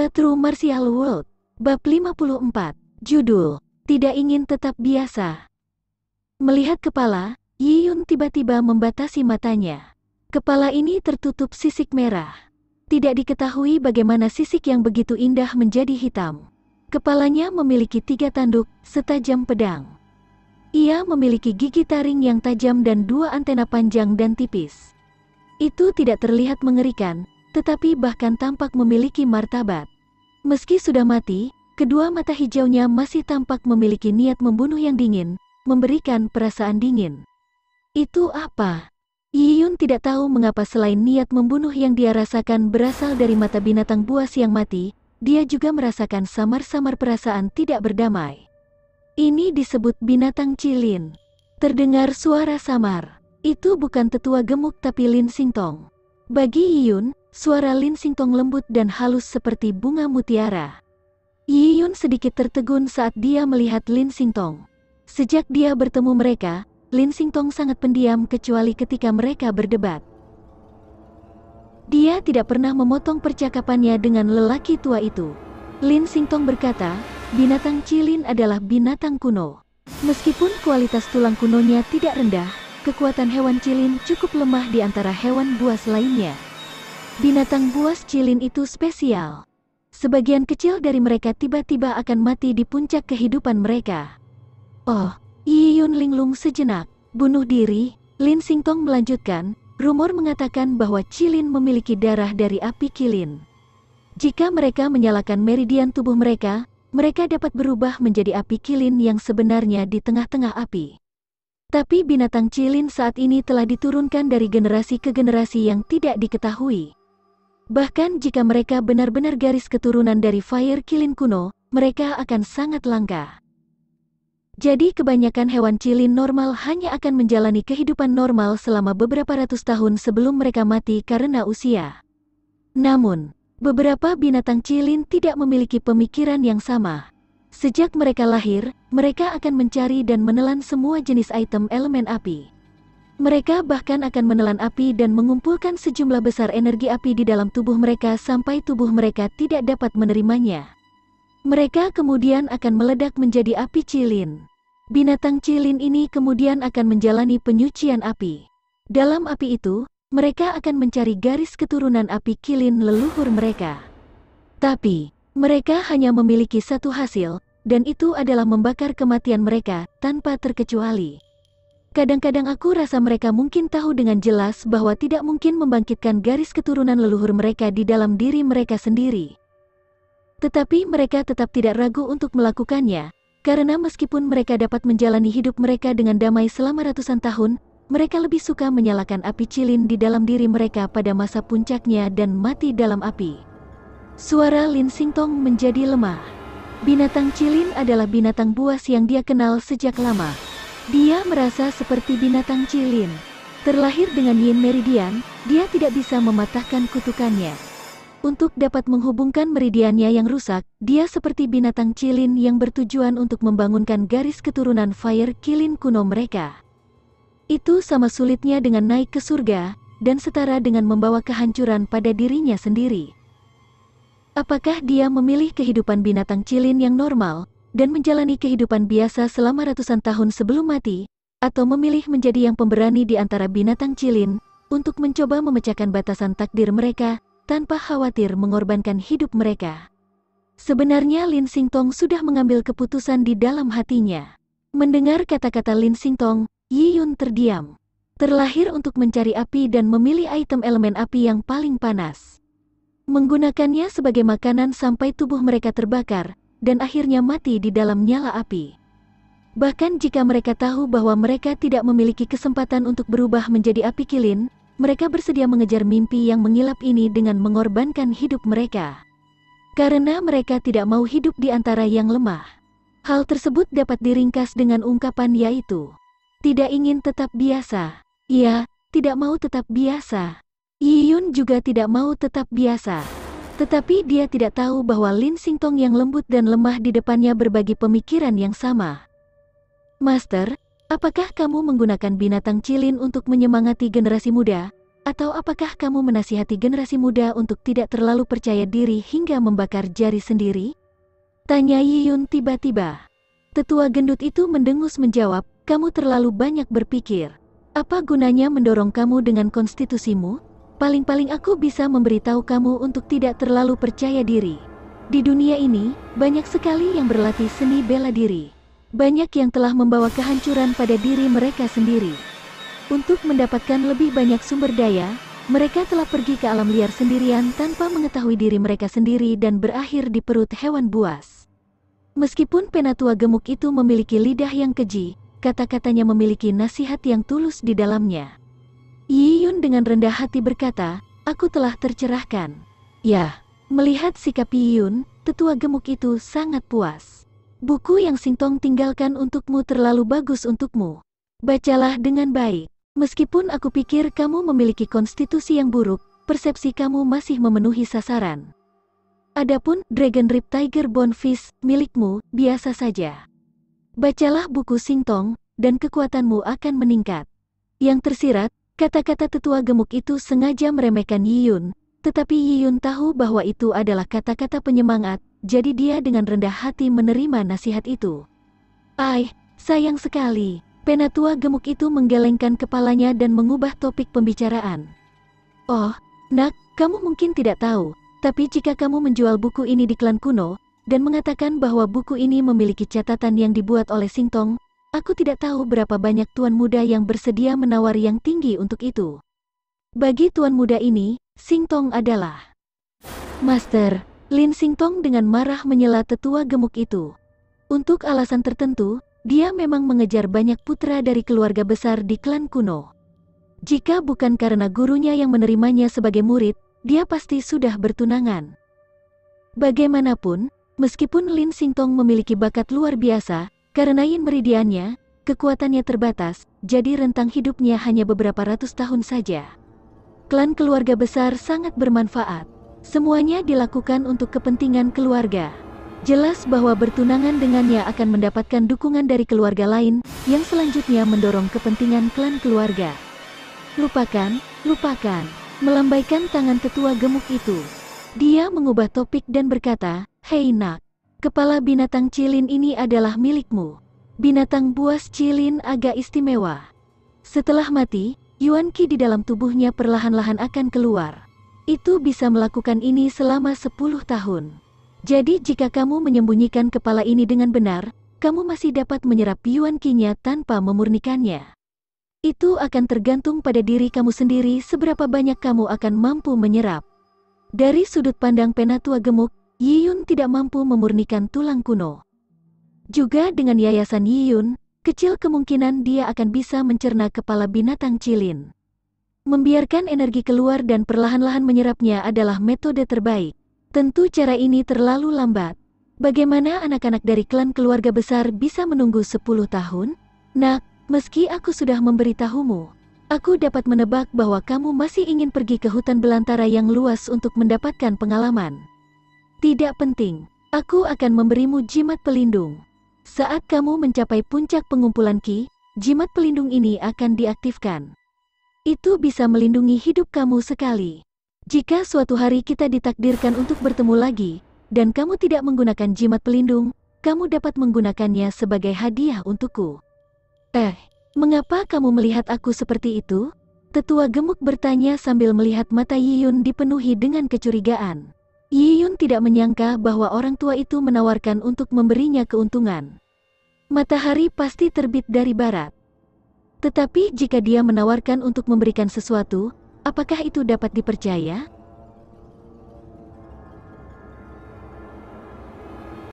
The True Martial World, Bab 54, Judul, Tidak Ingin Tetap Biasa. Melihat kepala, Yi Yun tiba-tiba membatasi matanya. Kepala ini tertutup sisik merah. Tidak diketahui bagaimana sisik yang begitu indah menjadi hitam. Kepalanya memiliki 3 tanduk, setajam pedang. Ia memiliki gigi taring yang tajam dan 2 antena panjang dan tipis. Itu tidak terlihat mengerikan, tetapi bahkan tampak memiliki martabat. Meski sudah mati, kedua mata hijaunya masih tampak memiliki niat membunuh yang dingin, memberikan perasaan dingin. Itu apa? Yi Yun tidak tahu mengapa selain niat membunuh yang dia rasakan berasal dari mata binatang buas yang mati, dia juga merasakan samar-samar perasaan tidak berdamai. Ini disebut binatang cilin. Terdengar suara samar. Itu bukan tetua gemuk tapi Lin Xingtong. Bagi Yi Yun, suara Lin Xingtong lembut dan halus seperti bunga mutiara. Yi Yun sedikit tertegun saat dia melihat Lin Xingtong. Sejak dia bertemu mereka, Lin Xingtong sangat pendiam kecuali ketika mereka berdebat. Dia tidak pernah memotong percakapannya dengan lelaki tua itu. Lin Xingtong berkata, binatang cilin adalah binatang kuno. Meskipun kualitas tulang kunonya tidak rendah, kekuatan hewan cilin cukup lemah di antara hewan buas lainnya. Binatang buas cilin itu spesial. Sebagian kecil dari mereka tiba-tiba akan mati di puncak kehidupan mereka. Oh, Yi Yun linglung sejenak. Bunuh diri, Lin Xingtong melanjutkan, rumor mengatakan bahwa cilin memiliki darah dari api kilin. Jika mereka menyalakan meridian tubuh mereka, mereka dapat berubah menjadi api kilin yang sebenarnya di tengah-tengah api. Tapi binatang cilin saat ini telah diturunkan dari generasi ke generasi yang tidak diketahui. Bahkan jika mereka benar-benar garis keturunan dari Fire Kilin kuno, mereka akan sangat langka. Jadi kebanyakan hewan cilin normal hanya akan menjalani kehidupan normal selama beberapa ratus tahun sebelum mereka mati karena usia. Namun, beberapa binatang cilin tidak memiliki pemikiran yang sama. Sejak mereka lahir, mereka akan mencari dan menelan semua jenis item elemen api. Mereka bahkan akan menelan api dan mengumpulkan sejumlah besar energi api di dalam tubuh mereka sampai tubuh mereka tidak dapat menerimanya. Mereka kemudian akan meledak menjadi api cilin. Binatang cilin ini kemudian akan menjalani penyucian api. Dalam api itu, mereka akan mencari garis keturunan api kilin leluhur mereka. Tapi, mereka hanya memiliki satu hasil, dan itu adalah membakar kematian mereka, tanpa terkecuali. Kadang-kadang aku rasa mereka mungkin tahu dengan jelas bahwa tidak mungkin membangkitkan garis keturunan leluhur mereka di dalam diri mereka sendiri. Tetapi mereka tetap tidak ragu untuk melakukannya, karena meskipun mereka dapat menjalani hidup mereka dengan damai selama ratusan tahun, mereka lebih suka menyalakan api cilin di dalam diri mereka pada masa puncaknya dan mati dalam api. Suara Lin Xingtong menjadi lemah. Binatang cilin adalah binatang buas yang dia kenal sejak lama. Dia merasa seperti binatang cilin. Terlahir dengan Yin Meridian, dia tidak bisa mematahkan kutukannya. Untuk dapat menghubungkan meridiannya yang rusak, dia seperti binatang cilin yang bertujuan untuk membangunkan garis keturunan Fire Kilin kuno mereka. Itu sama sulitnya dengan naik ke surga, dan setara dengan membawa kehancuran pada dirinya sendiri. Apakah dia memilih kehidupan binatang cilin yang normal, dan menjalani kehidupan biasa selama ratusan tahun sebelum mati, atau memilih menjadi yang pemberani di antara binatang cilin, untuk mencoba memecahkan batasan takdir mereka, tanpa khawatir mengorbankan hidup mereka? Sebenarnya Lin Xingtong sudah mengambil keputusan di dalam hatinya. Mendengar kata-kata Lin Xingtong, Yi Yun terdiam. Terlahir untuk mencari api dan memilih item elemen api yang paling panas. Menggunakannya sebagai makanan sampai tubuh mereka terbakar, dan akhirnya mati di dalam nyala api. Bahkan jika mereka tahu bahwa mereka tidak memiliki kesempatan untuk berubah menjadi api kilin, mereka bersedia mengejar mimpi yang mengilap ini dengan mengorbankan hidup mereka. Karena mereka tidak mau hidup di antara yang lemah. Hal tersebut dapat diringkas dengan ungkapan yaitu, tidak ingin tetap biasa. Ya, tidak mau tetap biasa. Yi Yun juga tidak mau tetap biasa. Tetapi dia tidak tahu bahwa Lin Xingtong yang lembut dan lemah di depannya berbagi pemikiran yang sama. Master, apakah kamu menggunakan binatang cilin untuk menyemangati generasi muda? Atau apakah kamu menasihati generasi muda untuk tidak terlalu percaya diri hingga membakar jari sendiri? Tanya Yiyun tiba-tiba. Tetua gendut itu mendengus menjawab, kamu terlalu banyak berpikir. Apa gunanya mendorong kamu dengan konstitusimu? Paling-paling aku bisa memberitahu kamu untuk tidak terlalu percaya diri. Di dunia ini, banyak sekali yang berlatih seni bela diri. Banyak yang telah membawa kehancuran pada diri mereka sendiri. Untuk mendapatkan lebih banyak sumber daya, mereka telah pergi ke alam liar sendirian tanpa mengetahui diri mereka sendiri dan berakhir di perut hewan buas. Meskipun penatua gemuk itu memiliki lidah yang keji, kata-katanya memiliki nasihat yang tulus di dalamnya. Yiyun dengan rendah hati berkata, aku telah tercerahkan. Ya, melihat sikap Yiyun, tetua gemuk itu sangat puas. Buku yang Singtong tinggalkan untukmu terlalu bagus untukmu. Bacalah dengan baik. Meskipun aku pikir kamu memiliki konstitusi yang buruk, persepsi kamu masih memenuhi sasaran. Adapun Dragon Rip Tiger Bonefish milikmu, biasa saja. Bacalah buku Singtong, dan kekuatanmu akan meningkat. Yang tersirat, kata-kata tetua gemuk itu sengaja meremehkan Yiyun, tetapi Yiyun tahu bahwa itu adalah kata-kata penyemangat, jadi dia dengan rendah hati menerima nasihat itu. Sayang sekali. Penatua gemuk itu menggelengkan kepalanya dan mengubah topik pembicaraan. Oh, nak, kamu mungkin tidak tahu, tapi jika kamu menjual buku ini di klan kuno, dan mengatakan bahwa buku ini memiliki catatan yang dibuat oleh Singtong, aku tidak tahu berapa banyak tuan muda yang bersedia menawar yang tinggi untuk itu. Bagi tuan muda ini, Singtong adalah Master. Lin Singtong dengan marah menyela tetua gemuk itu. Untuk alasan tertentu, dia memang mengejar banyak putra dari keluarga besar di klan kuno. Jika bukan karena gurunya yang menerimanya sebagai murid, dia pasti sudah bertunangan. Bagaimanapun, meskipun Lin Singtong memiliki bakat luar biasa, karena yin meridiannya, kekuatannya terbatas, jadi rentang hidupnya hanya beberapa ratus tahun saja. Klan keluarga besar sangat bermanfaat. Semuanya dilakukan untuk kepentingan keluarga. Jelas bahwa bertunangan dengannya akan mendapatkan dukungan dari keluarga lain, yang selanjutnya mendorong kepentingan klan keluarga. Lupakan. Melambaikan tangan tetua gemuk itu. Dia mengubah topik dan berkata, hei nak, kepala binatang cilin ini adalah milikmu. Binatang buas cilin agak istimewa. Setelah mati, Yuan Qi di dalam tubuhnya perlahan-lahan akan keluar. Itu bisa melakukan ini selama 10 tahun. Jadi jika kamu menyembunyikan kepala ini dengan benar, kamu masih dapat menyerap Yuan Qi-nya tanpa memurnikannya. Itu akan tergantung pada diri kamu sendiri seberapa banyak kamu akan mampu menyerap. Dari sudut pandang penatua gemuk, Yiyun tidak mampu memurnikan tulang kuno. Juga dengan yayasan Yiyun, kecil kemungkinan dia akan bisa mencerna kepala binatang cilin. Membiarkan energi keluar dan perlahan-lahan menyerapnya adalah metode terbaik. Tentu cara ini terlalu lambat. Bagaimana anak-anak dari klan keluarga besar bisa menunggu 10 tahun? Nak, meski aku sudah memberitahumu, aku dapat menebak bahwa kamu masih ingin pergi ke hutan belantara yang luas untuk mendapatkan pengalaman. Tidak penting, aku akan memberimu jimat pelindung. Saat kamu mencapai puncak pengumpulan Qi, jimat pelindung ini akan diaktifkan. Itu bisa melindungi hidup kamu sekali. Jika suatu hari kita ditakdirkan untuk bertemu lagi, dan kamu tidak menggunakan jimat pelindung, kamu dapat menggunakannya sebagai hadiah untukku. Mengapa kamu melihat aku seperti itu? Tetua gemuk bertanya sambil melihat mata Yiyun dipenuhi dengan kecurigaan. Yiyun tidak menyangka bahwa orang tua itu menawarkan untuk memberinya keuntungan. Matahari pasti terbit dari barat. Tetapi jika dia menawarkan untuk memberikan sesuatu, apakah itu dapat dipercaya?